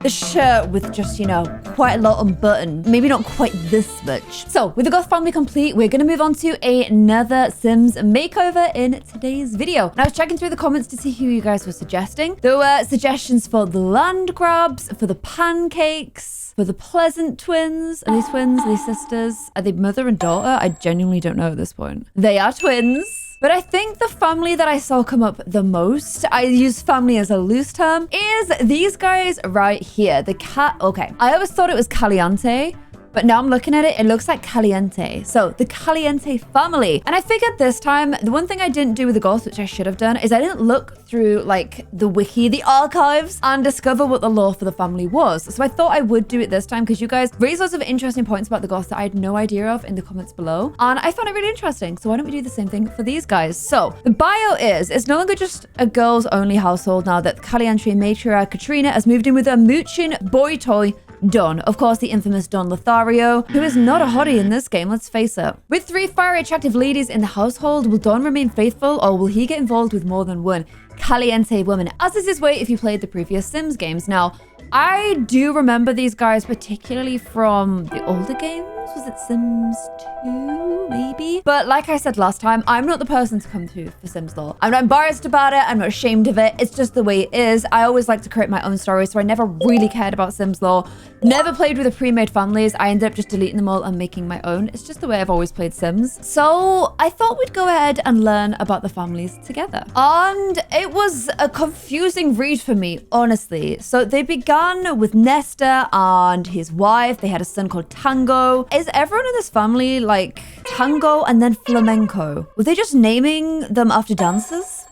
the shirt with just, you know, quite a lot unbuttoned. Maybe not quite this much. So with the goth family complete, we're going to move on to another Sims makeover in today's video. And I was checking through the comments to see who you guys were suggesting. There were suggestions for the land grabs, for the pancakes, for the pleasant twins. Are these twins? Are these sisters? Are they mother and daughter? I genuinely don't know at this point. They are twins. But I think the family that I saw come up the most, I use family as a loose term, is these guys right here. The cat, okay. I always thought it was Caliente, but now I'm looking at it, it looks like Caliente. So the Caliente family. And I figured this time, the one thing I didn't do with the goths, which I should have done, is I didn't look through like the wiki, the archives, and discover what the lore for the family was. So I thought I would do it this time because you guys raised lots of interesting points about the goths that I had no idea of in the comments below. And I found it really interesting. So why don't we do the same thing for these guys? So the bio is, it's no longer just a girls only household now that Caliente matriarch Katrina has moved in with a mooching boy toy Don. Of course, the infamous Don Lothario, who is not a hottie in this game, let's face it. With 3 fiery attractive ladies in the household, will Don remain faithful or will he get involved with more than one Caliente woman, as is his way if you played the previous Sims games? Now, I do remember these guys particularly from the older games. Was it Sims 2, maybe? But like I said last time, I'm not the person to come to for Sims lore. I'm not embarrassed about it. I'm not ashamed of it. It's just the way it is. I always like to create my own stories, so I never really cared about Sims lore. Never played with the pre-made families. I ended up just deleting them all and making my own. It's just the way I've always played Sims. So I thought we'd go ahead and learn about the families together. And it was a confusing read for me, honestly. So they began with Nestor and his wife. They had a son called Tango. Is everyone in this family like Tango and then Flamenco? Were they just naming them after dancers?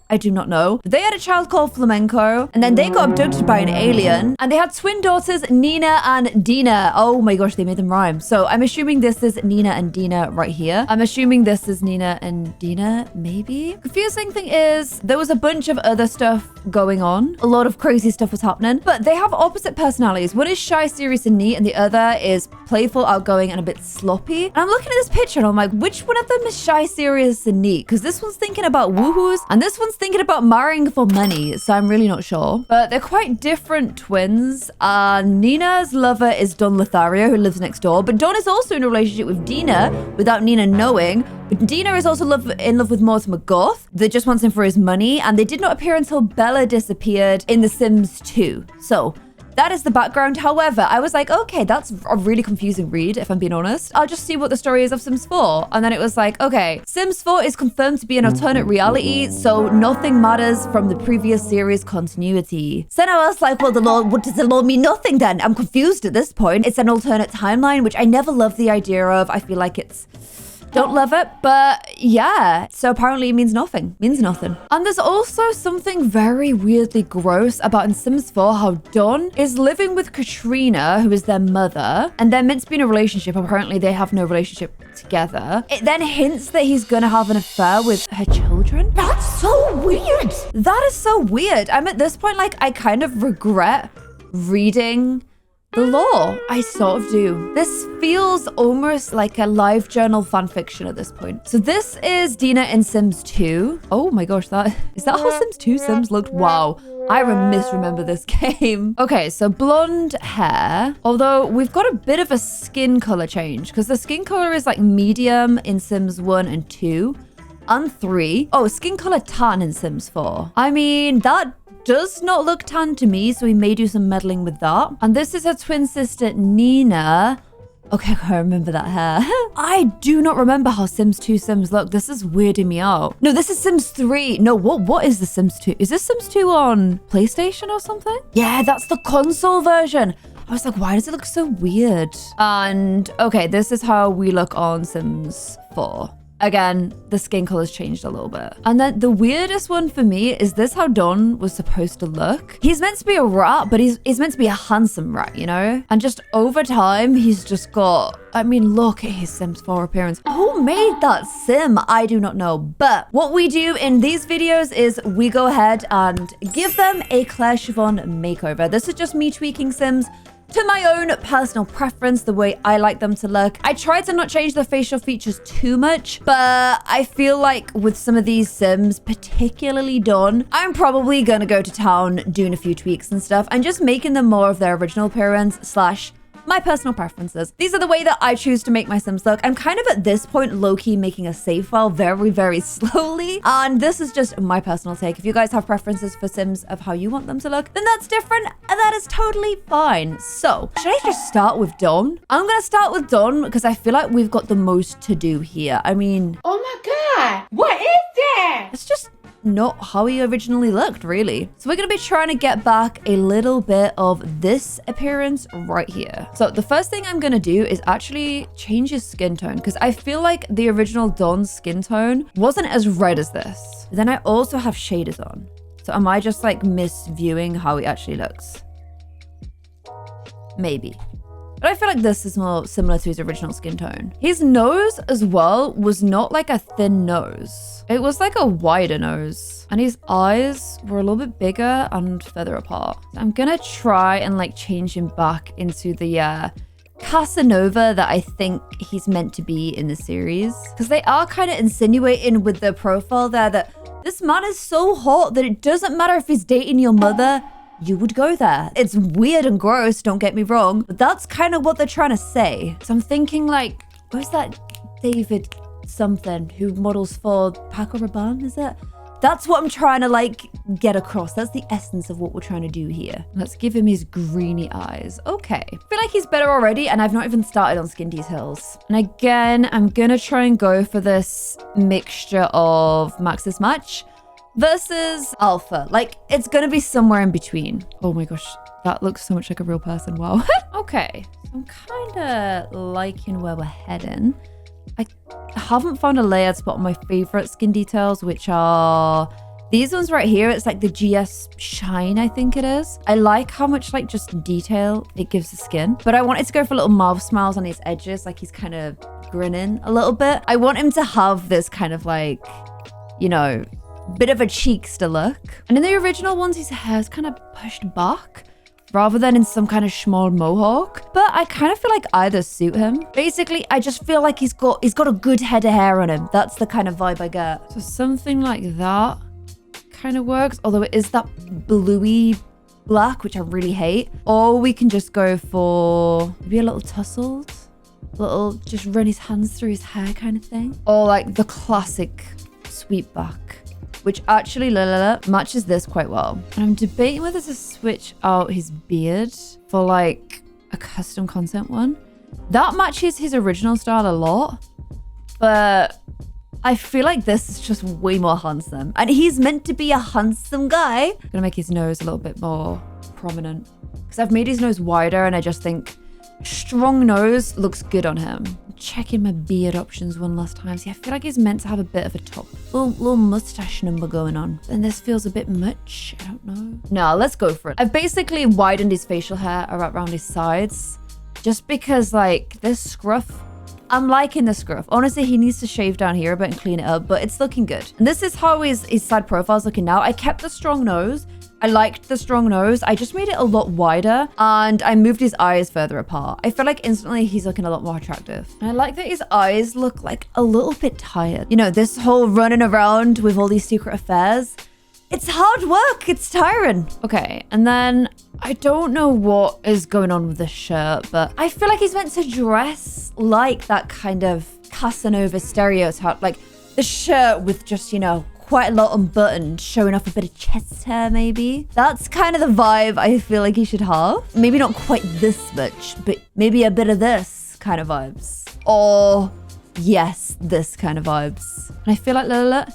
I do not know. They had a child called Flamenco, and then they got abducted by an alien, and they had twin daughters, Nina and Dina. Oh my gosh, they made them rhyme. So I'm assuming this is Nina and Dina right here. I'm assuming this is Nina and Dina, maybe? Confusing thing is, there was a bunch of other stuff going on. A lot of crazy stuff was happening, but they have opposite personalities. One is shy, serious, and neat, and the other is playful, outgoing, and a bit sloppy. And I'm looking at this picture, and I'm like, which one of them is shy, serious, and neat? Because this one's thinking about woohoos, and this one's thinking about marrying for money, so I'm really not sure. But they're quite different twins. Nina's lover is Don Lothario, who lives next door, but Don is also in a relationship with Dina without Nina knowing. But Dina is also in love with Mortimer Goth that just wants him for his money, and they did not appear until Bella disappeared in The Sims 2. So that is the background. However, I was like, okay, that's a really confusing read, if I'm being honest. I'll just see what the story is of Sims 4. And then it was like, okay, Sims 4 is confirmed to be an alternate reality, so nothing matters from the previous series continuity. So now I was like, well, what does the law mean? Nothing then? I'm confused at this point. It's an alternate timeline, which I never loved the idea of. I feel like it's... Don't love it, but yeah. So apparently it means nothing. Means nothing. And there's also something very weirdly gross about in Sims 4 how Don is living with Katrina, who is their mother, and they're meant to be in a relationship. Apparently they have no relationship together. It then hints that he's gonna have an affair with her children. That's so weird. That is so weird. I'm at this point, like, I kind of regret reading the lore. I sort of do. This feels almost like a live journal fan fiction at this point. So this is Dina in Sims 2. Oh my gosh, is that how Sims 2 Sims looked? Wow. I misremember this game. Okay, so blonde hair. Although we've got a bit of a skin color change because the skin color is like medium in Sims 1 and 2 and 3. Oh, skin color tan in Sims 4. I mean, that does not look tan to me, so we may do some meddling with that. And this is her twin sister, Nina. Okay, I remember that hair. I do not remember how Sims 2 Sims look. This is weirding me out. No, this is Sims 3. No, what is the Sims 2? Is this Sims 2 on PlayStation or something? Yeah, that's the console version. I was like, why does it look so weird? And okay, this is how we look on Sims 4. Again, the skin color's changed a little bit. And then the weirdest one for me is this how Don was supposed to look. He's meant to be a rat, but he's meant to be a handsome rat, you know? And just over time, he's just got, I mean, look at his Sims 4 appearance. Who made that sim? I do not know. But what we do in these videos is we go ahead and give them a Clare Siobhan makeover. This is just me tweaking Sims to my own personal preference, the way I like them to look. I tried to not change the facial features too much, but I feel like with some of these Sims, particularly Dawn, I'm probably gonna go to town doing a few tweaks and stuff and just making them more of their original appearance slash my personal preferences. These are the way that I choose to make my Sims look. I'm kind of at this point low-key making a save file very, very slowly. And this is just my personal take. If you guys have preferences for Sims of how you want them to look, then that's different and that is totally fine. So, should I just start with Dawn? I'm gonna start with Dawn because I feel like we've got the most to do here. I mean... Oh my God, what is that? It's just not how he originally looked, really. So we're gonna be trying to get back a little bit of this appearance right here. So the first thing I'm gonna do is actually change his skin tone because I feel like the original Dawn's skin tone wasn't as red as this. Then I also have shaders on. So am I just like misviewing how he actually looks? Maybe. But I feel like this is more similar to his original skin tone. His nose as well was not like a thin nose. It was like a wider nose. And his eyes were a little bit bigger and further apart. So I'm gonna try and like change him back into the Casanova that I think he's meant to be in the series. Because they are kind of insinuating with the profile there that this man is so hot that it doesn't matter if he's dating your mother, you would go there. It's weird and gross, don't get me wrong, but that's kind of what they're trying to say. So I'm thinking like, where's that David something who models for Paco Rabanne, is it? That's what I'm trying to like get across. That's the essence of what we're trying to do here. Let's give him his greeny eyes. Okay. I feel like he's better already and I've not even started on skin details. And again, I'm gonna try and go for this mixture of Max's Match versus Alpha. Like, it's gonna be somewhere in between. Oh my gosh, that looks so much like a real person. Wow. Okay, so I'm kind of liking where we're heading. I haven't found a layered spot on my favorite skin details, which are these ones right here. It's like the GS Shine, I think it is. I like how much like just detail it gives the skin, but I wanted to go for little mouth smiles on his edges, like he's kind of grinning a little bit. I want him to have this kind of like, you know, bit of a cheekster look. And in the original ones, his hair's kind of pushed back rather than in some kind of small mohawk. But I kind of feel like either suit him. Basically, I just feel like he's got a good head of hair on him. That's the kind of vibe I get. So something like that kind of works, although it is that bluey black, which I really hate. Or we can just go for maybe a little tussled, little just run his hands through his hair kind of thing. Or like the classic sweep back, which actually matches this quite well. And I'm debating whether to switch out his beard for like a custom content one. That matches his original style a lot, but I feel like this is just way more handsome. And he's meant to be a handsome guy. I'm gonna make his nose a little bit more prominent because I've made his nose wider and I just think strong nose looks good on him. Checking my beard options one last time. See, I feel like he's meant to have a bit of a top, little mustache number going on. And this feels a bit much. I don't know. No, let's go for it. I've basically widened his facial hair around his sides just because like this scruff, I'm liking the scruff. Honestly, he needs to shave down here a bit and clean it up, but it's looking good. And this is how his side profile's looking now. I kept the strong nose. I liked the strong nose. I just made it a lot wider and I moved his eyes further apart. I feel like instantly he's looking a lot more attractive. And I like that his eyes look like a little bit tired. You know, this whole running around with all these secret affairs, it's hard work. It's tiring. Okay, and then I don't know what is going on with this shirt, but I feel like he's meant to dress like that kind of Casanova stereotype, like the shirt with just, you know, quite a lot unbuttoned, showing off a bit of chest hair maybe. That's kind of the vibe I feel like he should have. Maybe not quite this much, but maybe a bit of this kind of vibes. Or yes, this kind of vibes. And I feel like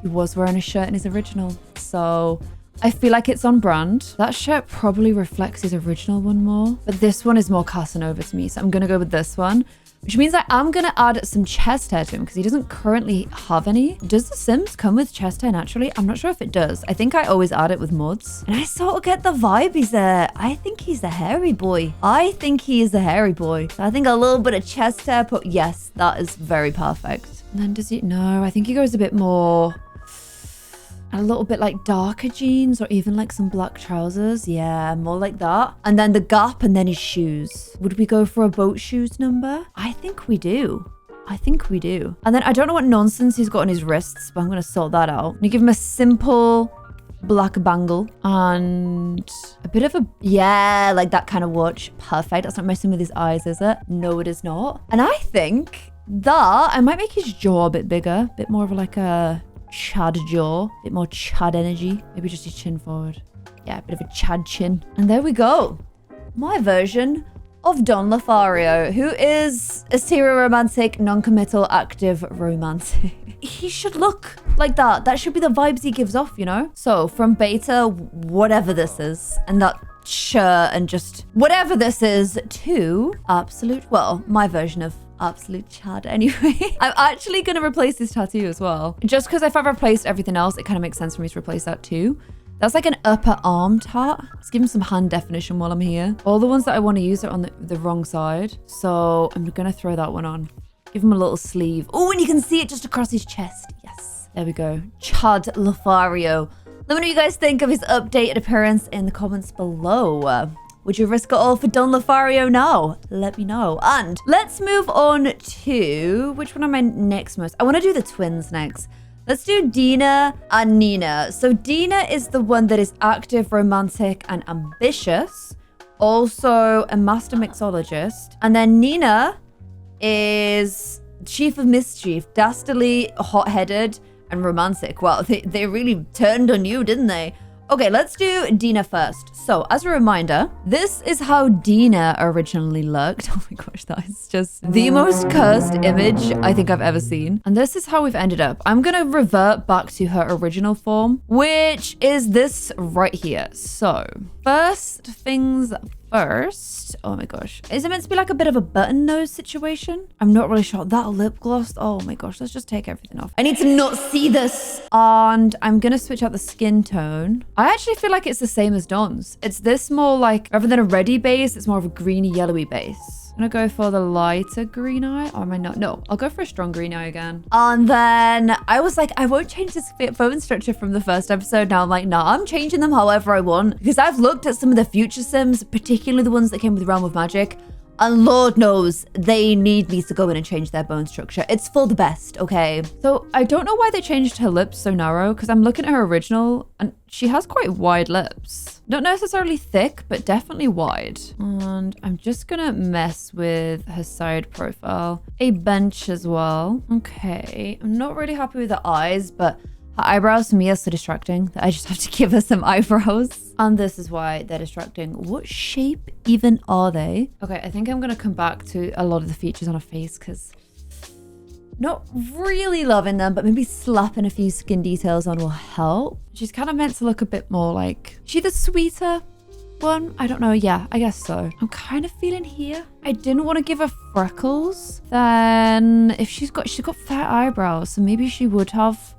he was wearing a shirt in his original, so I feel like it's on brand. That shirt probably reflects his original one more, but this one is more Casanova to me, so I'm gonna go with this one. Which means I am going to add some chest hair to him because he doesn't currently have any. Does The Sims come with chest hair naturally? I'm not sure if it does. I think I always add it with mods. And I sort of get the vibe I think he's a hairy boy. I think he is a hairy boy. So I think a little bit of chest hair, yes, that is very perfect. And then does he? No, I think he goes a bit more A little bit like darker jeans or even like some black trousers. Yeah, more like that. And then the gap and then his shoes. Would we go for a boat shoes number? I think we do. I think we do. And then I don't know what nonsense he's got on his wrists, but I'm going to sort that out. You give him a simple black bangle and a bit of a, yeah, like that kind of watch. Perfect. That's not messing with his eyes, is it? No, it is not. And I think that I might make his jaw a bit bigger, a bit more of like a Chad jaw, a bit more Chad energy. Maybe just his chin forward. Yeah, a bit of a Chad chin. And there we go. My version of Don Lothario, who is a serial romantic, non-committal, active romantic. He should look like that. That should be the vibes he gives off, you know? So from beta, whatever this is, and that shirt and just whatever this is, to absolute, well, my version of absolute Chad anyway. I'm actually going to replace this tattoo as well. Just because if I've replaced everything else, it kind of makes sense for me to replace that too. That's like an upper arm tat. Let's give him some hand definition while I'm here. All the ones that I want to use are on the wrong side. So I'm going to throw that one on. Give him a little sleeve. Oh, and you can see it just across his chest. Yes. There we go. Chad Lothario. Let me know what you guys think of his updated appearance in the comments below. Would you risk it all for Don Lothario now? Let me know. And let's move on to, which one am I next most? I want to do the twins next. Let's do Dina and Nina. So Dina is the one that is active, romantic, and ambitious. Also a master mixologist. And then Nina is chief of mischief, dastardly, hot-headed, and romantic. Wow, they really turned on you, didn't they? Okay, let's do Dina first. So, as a reminder, this is how Dina originally looked. Oh my gosh, that is just the most cursed image I think I've ever seen. And this is how we've ended up. I'm gonna revert back to her original form, which is this right here. So, first things first. Oh my gosh. Is it meant to be like a bit of a button nose situation? I'm not really sure. That lip gloss. Oh my gosh. Let's just take everything off. I need to not see this. And I'm going to switch out the skin tone. I actually feel like it's the same as Don's. It's this more like, rather than a reddy base, it's more of a greeny yellowy base. I'm gonna go for the lighter green eye, or am I not? No, I'll go for a strong green eye again. And then I was like, I won't change this bone structure from the first episode. Now I'm like, nah, I'm changing them however I want. Because I've looked at some of the future Sims, particularly the ones that came with Realm of Magic, and Lord knows they need me to go in and change their bone structure. It's for the best, okay? So I don't know why they changed her lips so narrow, because I'm looking at her original and she has quite wide lips. Not necessarily thick, but definitely wide. And I'm just gonna mess with her side profile. A bench as well. Okay, I'm not really happy with the eyes, but her eyebrows to me are so distracting that I just have to give her some eyebrows. And this is why they're distracting. What shape even are they? Okay, I think I'm gonna come back to a lot of the features on her face because not really loving them, but maybe slapping a few skin details on will help. She's kind of meant to look a bit more like, is she the sweeter one? I don't know. Yeah, I guess so. I'm kind of feeling here. I didn't want to give her freckles. Then if she's got fair eyebrows, so maybe she would have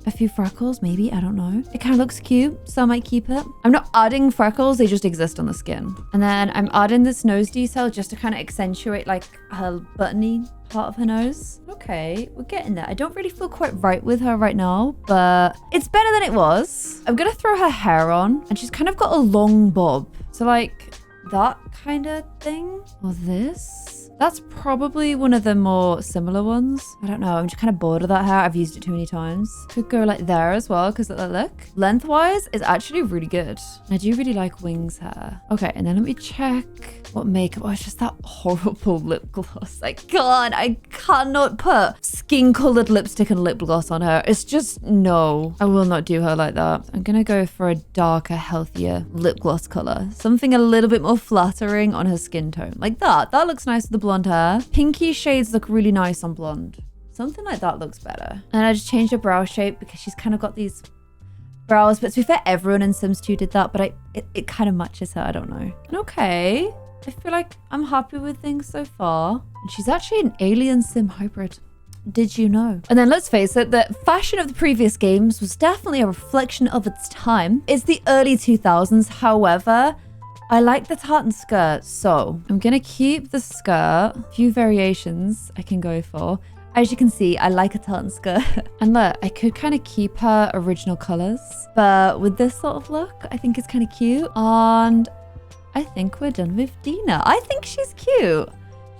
a few freckles, maybe. I don't know. It kind of looks cute, so I might keep it. I'm not adding freckles, they just exist on the skin. And then I'm adding this nose detail just to kind of accentuate like her buttony part of her nose. Okay, we're getting there. I don't really feel quite right with her right now, but it's better than it was. I'm gonna throw her hair on, and she's kind of got a long bob. So like that kind of thing, or this. That's probably one of the more similar ones. I don't know. I'm just kind of bored of that hair. I've used it too many times. Could go like there as well because look. Lengthwise is actually really good. I do really like Wings hair. Okay, and then let me check what makeup. Oh, it's just that horrible lip gloss. Like, God, I cannot put skin-colored lipstick and lip gloss on her. It's just, no. I will not do her like that. I'm going to go for a darker, healthier lip gloss color. Something a little bit more flattering on her skin tone. Like that. That looks nice with the blonde hair. Pinky shades look really nice on blonde. Something like that looks better. And I just changed her brow shape because she's kind of got these brows. But to be fair, everyone in Sims 2 did that. But it kind of matches her. I don't know. And okay. I feel like I'm happy with things so far. And she's actually an alien Sim hybrid. Did you know? And then let's face it, the fashion of the previous games was definitely a reflection of its time. It's the early 2000s. However, I like the tartan skirt, so I'm gonna keep the skirt. A few variations I can go for. As you can see, I like a tartan skirt. And look, I could kind of keep her original colors, but with this sort of look, I think it's kind of cute. And I think we're done with Dina. I think she's cute.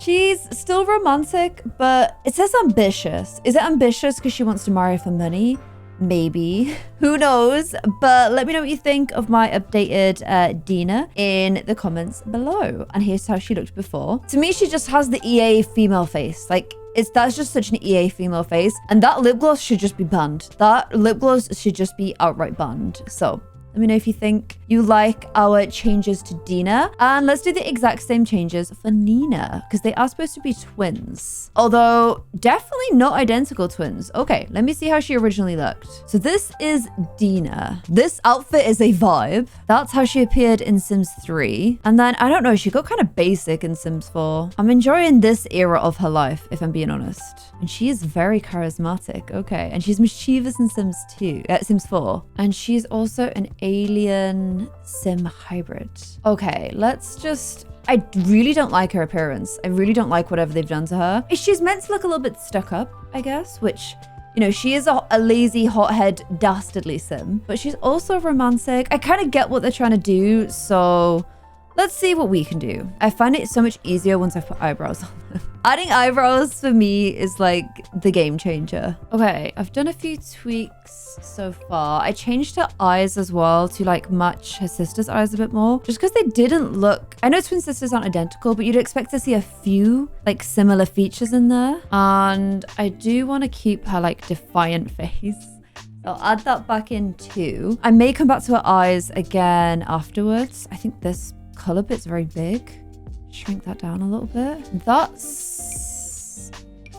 She's still romantic, but it says ambitious. Is it ambitious because she wants to marry for money? Maybe. Who knows? But let me know what you think of my updated Dina in the comments below. And here's how she looked before. To me, she just has the EA female face. Like, that's just such an EA female face. And that lip gloss should just be banned. That lip gloss should just be outright banned. So let me know if you think you like our changes to Dina. And let's do the exact same changes for Nina, because they are supposed to be twins. Although definitely not identical twins. Okay, let me see how she originally looked. So this is Dina. This outfit is a vibe. That's how she appeared in Sims 3. And then, I don't know, she got kind of basic in Sims 4. I'm enjoying this era of her life, if I'm being honest. And she is very charismatic. Okay, and she's mischievous in Sims 4. And she's also an alien sim hybrid. Okay, let's just... I really don't like her appearance. I really don't like whatever they've done to her. She's meant to look a little bit stuck up, I guess, which, you know, she is a lazy, hothead, dastardly sim, but she's also romantic. I kind of get what they're trying to do, so let's see what we can do. I find it so much easier once I put eyebrows on them. Adding eyebrows for me is like the game changer. Okay, I've done a few tweaks so far. I changed her eyes as well to like match her sister's eyes a bit more, just because they didn't look... I know twin sisters aren't identical, but you'd expect to see a few like similar features in there. And I do want to keep her like defiant face. I'll add that back in too. I may come back to her eyes again afterwards. I think this color bit's very big. Shrink that down a little bit. That's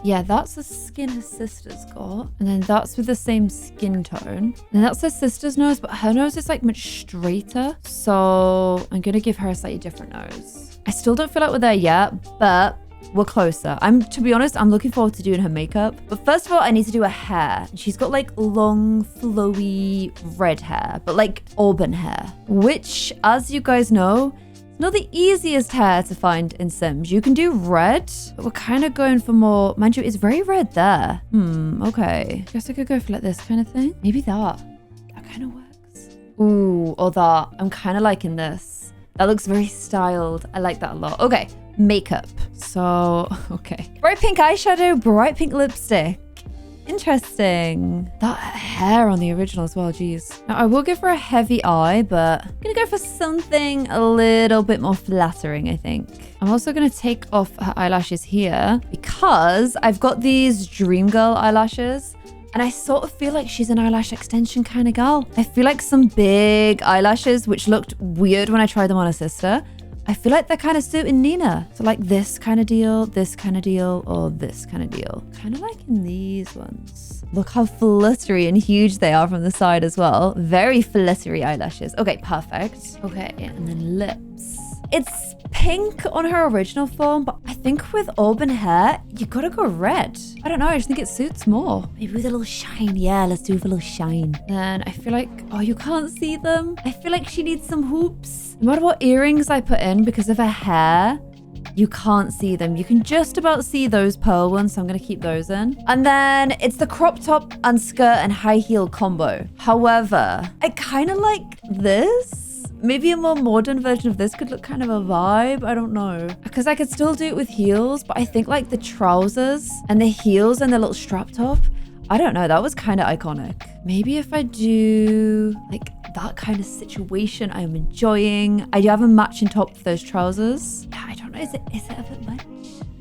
the skin her sister's got. And then that's with the same skin tone. And that's her sister's nose, but her nose is like much straighter. So I'm gonna give her a slightly different nose. I still don't feel like we're there yet, but we're closer. To be honest, I'm looking forward to doing her makeup. But first of all, I need to do her hair. She's got like long, flowy red hair, but like auburn hair, which, as you guys know, not the easiest hair to find in Sims. You can do red, but we're kind of going for more... Mind you, it's very red there. Okay. Guess I could go for like this kind of thing. Maybe that. That kind of works. Ooh, or that. I'm kind of liking this. That looks very styled. I like that a lot. Okay, makeup. So, okay. Bright pink eyeshadow, bright pink lipstick. Interesting. That hair on the original as well, geez. Now, I will give her a heavy eye, but I'm gonna go for something a little bit more flattering, I think. I'm also gonna take off her eyelashes here because I've got these dream girl eyelashes, and I sort of feel like she's an eyelash extension kind of girl. I feel like some big eyelashes, which looked weird when I tried them on her sister, I feel like they're kind of suiting Nina. So like this kind of deal, or this kind of deal. Kind of like in these ones. Look how fluttery and huge they are from the side as well. Very fluttery eyelashes. Okay, perfect. Okay, and then lips. It's pink on her original form, but I think with auburn hair, you gotta go red. I don't know, I just think it suits more. Maybe with a little shine. Yeah, let's do with a little shine. Then I feel like, oh, you can't see them. I feel like she needs some hoops. No matter what earrings I put in, because of her hair, you can't see them. You can just about see those pearl ones, so I'm gonna keep those in. And then it's the crop top and skirt and high heel combo. However, I kind of like this. Maybe a more modern version of this could look kind of a vibe. I don't know. Because I could still do it with heels, but I think like the trousers and the heels and the little strap top, I don't know. That was kind of iconic. Maybe if I do like that kind of situation I'm enjoying. I do have a matching top for those trousers. Yeah, I don't know. Is it a bit much?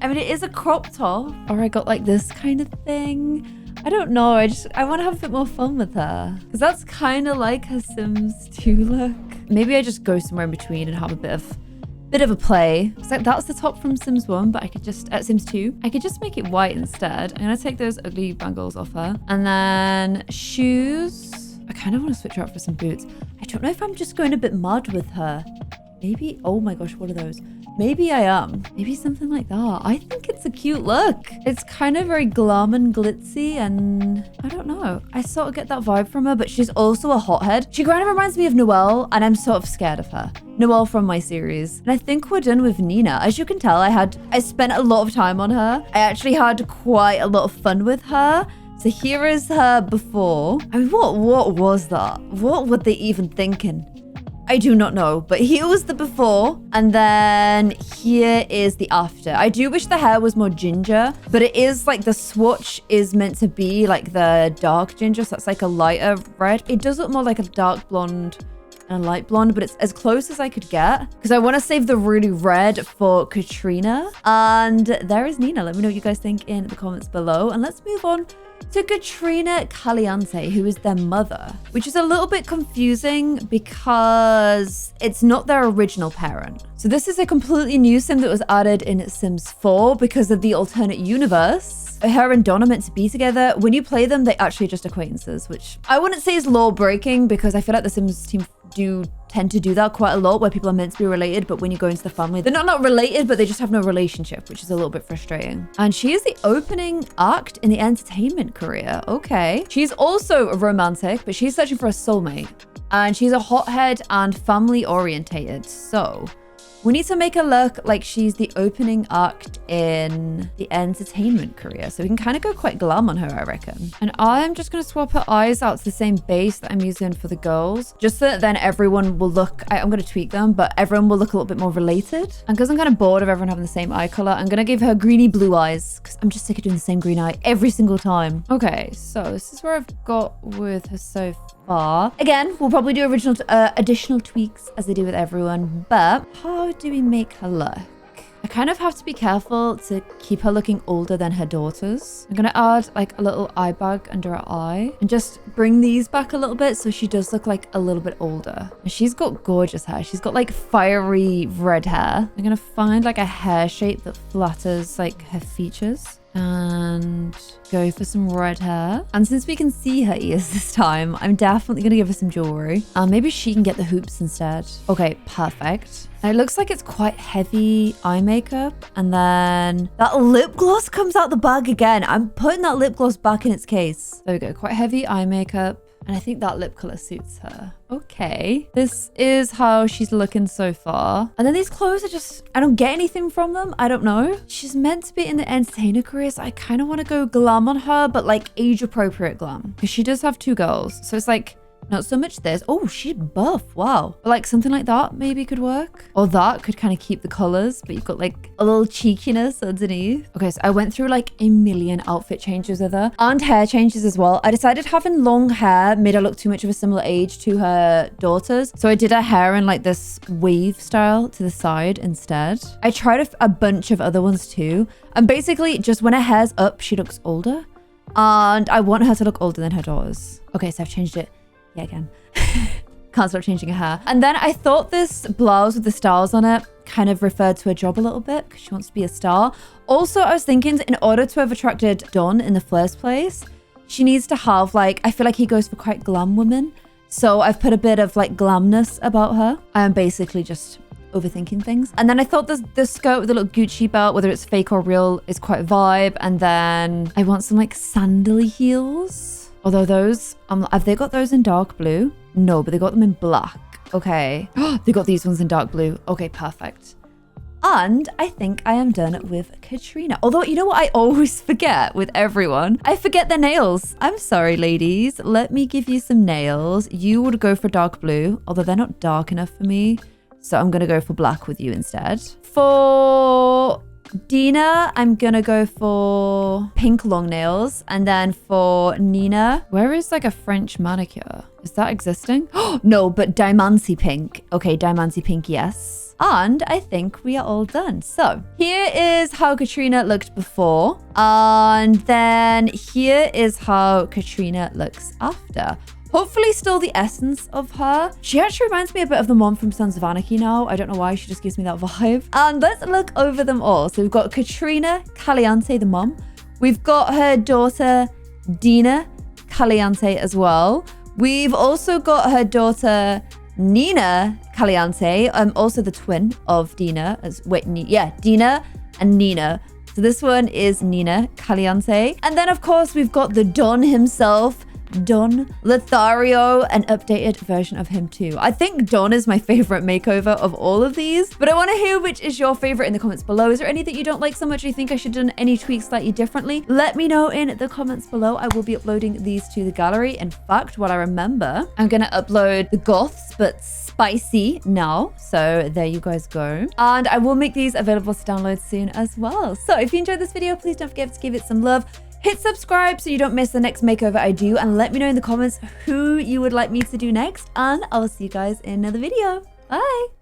I mean, it is a crop top. Or I got like this kind of thing. I don't know. I want to have a bit more fun with her. Because that's kind of like her Sims 2 look. Maybe I just go somewhere in between and have a bit of a play. It's like that's the top from Sims 1, but I could just, at Sims 2, I could just make it white instead. I'm gonna take those ugly bangles off her. And then shoes. I kind of want to switch her out for some boots. I don't know if I'm just going a bit mud with her Maybe, oh my gosh, what are those? Maybe I am. Maybe something like that. I think it's a cute look. It's kind of very glam and glitzy and I don't know. I sort of get that vibe from her, but she's also a hothead. She kind of reminds me of Noelle and I'm sort of scared of her. Noelle from my series. And I think we're done with Nina. As you can tell, I spent a lot of time on her. I actually had quite a lot of fun with her. So here is her before. I mean, what was that? What were they even thinking? I do not know, but here was the before, and then here is the after. I do wish the hair was more ginger, but it is like the swatch is meant to be like the dark ginger, so that's like a lighter red. It does look more like a dark blonde and a light blonde, but it's as close as I could get because I want to save the really red for Katrina. And there is Nina. Let me know what you guys think in the comments below, and let's move on to Katrina Caliente, who is their mother, which is a little bit confusing because it's not their original parent. So this is a completely new sim that was added in Sims 4 because of the alternate universe. Her and Don are meant to be together. When you play them, they're actually just acquaintances, which I wouldn't say is law breaking because I feel like the Sims team do tend to do that quite a lot where people are meant to be related, but when you go into the family, they're not related, but they just have no relationship, which is a little bit frustrating. And she is the opening act in the entertainment career. Okay. She's also romantic, but she's searching for a soulmate. And she's a hothead and family orientated. So we need to make her look like she's the opening act in the entertainment career. So we can kind of go quite glam on her, I reckon. And I'm just going to swap her eyes out to the same base that I'm using for the girls. Just so that then everyone will look, I'm going to tweak them, but everyone will look a little bit more related. And because I'm kind of bored of everyone having the same eye color, I'm going to give her greeny blue eyes because I'm just sick of doing the same green eye every single time. Okay, so this is where I've got with her so far. Again, we'll probably do additional tweaks as they do with everyone, but how do we make her look? I kind of have to be careful to keep her looking older than her daughters. I'm gonna add like a little eye bag under her eye and just bring these back a little bit so she does look like a little bit older. And she's got gorgeous hair. She's got like fiery red hair. I'm gonna find like a hair shape that flatters like her features and go for some red hair. And since we can see her ears this time, I'm definitely gonna give her some jewelry. Maybe she can get the hoops instead. Okay, perfect. Now it looks like it's quite heavy eye makeup, and then that lip gloss comes out the bag again. I'm putting that lip gloss back in its case. There we go, quite heavy eye makeup. And I think that lip color suits her. Okay, this is how she's looking so far. And then these clothes are just, I don't get anything from them. I don't know. She's meant to be in the entertainer career, so I kind of want to go glam on her, but like age appropriate glam. Because she does have two girls. So it's like, not so much this. Oh, she's buff. Wow. But like something like that maybe could work. Or that could kind of keep the colors, but you've got like a little cheekiness underneath. Okay, so I went through like a million outfit changes with her and hair changes as well. I decided having long hair made her look too much of a similar age to her daughters. So I did her hair in like this wave style to the side instead. I tried a bunch of other ones too. And basically just when her hair's up, she looks older. And I want her to look older than her daughters. Okay, so I've changed it. Yeah, again. Can't stop changing her hair. And then I thought this blouse with the stars on it kind of referred to her job a little bit because she wants to be a star. Also, I was thinking in order to have attracted Don in the first place, she needs to have like, I feel like he goes for quite glam women. So I've put a bit of like glamness about her. I am basically just overthinking things. And then I thought the skirt with the little Gucci belt, whether it's fake or real, is quite a vibe. And then I want some like sandally heels. Although those, have they got those in dark blue? No, but they got them in black. Okay. They got these ones in dark blue. Okay, perfect. And I think I am done with Katrina. Although, you know what I always forget with everyone? I forget their nails. I'm sorry, ladies. Let me give you some nails. You would go for dark blue, although they're not dark enough for me. So I'm going to go for black with you instead. For Dina, I'm gonna go for pink long nails. And then for Nina, where is like a French manicure? Is that existing? No, but Diamanty pink. Okay, Diamanty pink, yes. And I think we are all done. So here is how Katrina looked before. And then here is how Katrina looks after. Hopefully still the essence of her. She actually reminds me a bit of the mom from Sons of Anarchy now. I don't know why, she just gives me that vibe. And let's look over them all. So we've got Katrina Caliente, the mom. We've got her daughter, Dina Caliente as well. We've also got her daughter, Dina Caliente, also the twin of Dina. Dina and Nina. So this one is Dina Caliente. And then, of course, we've got the Don himself, Don Lothario, an updated version of him too. I think Don is my favorite makeover of all of these, but I want to hear which is your favorite in the comments below. Is there any that you don't like so much? Do you think I should have done any tweaks slightly differently? Let me know in the comments below. I will be uploading these to the gallery. In fact, what I remember, I'm going to upload the goths, but spicy now. So there you guys go. And I will make these available to download soon as well. So if you enjoyed this video, please don't forget to give it some love. Hit subscribe so you don't miss the next makeover I do, and let me know in the comments who you would like me to do next, and I will see you guys in another video. Bye!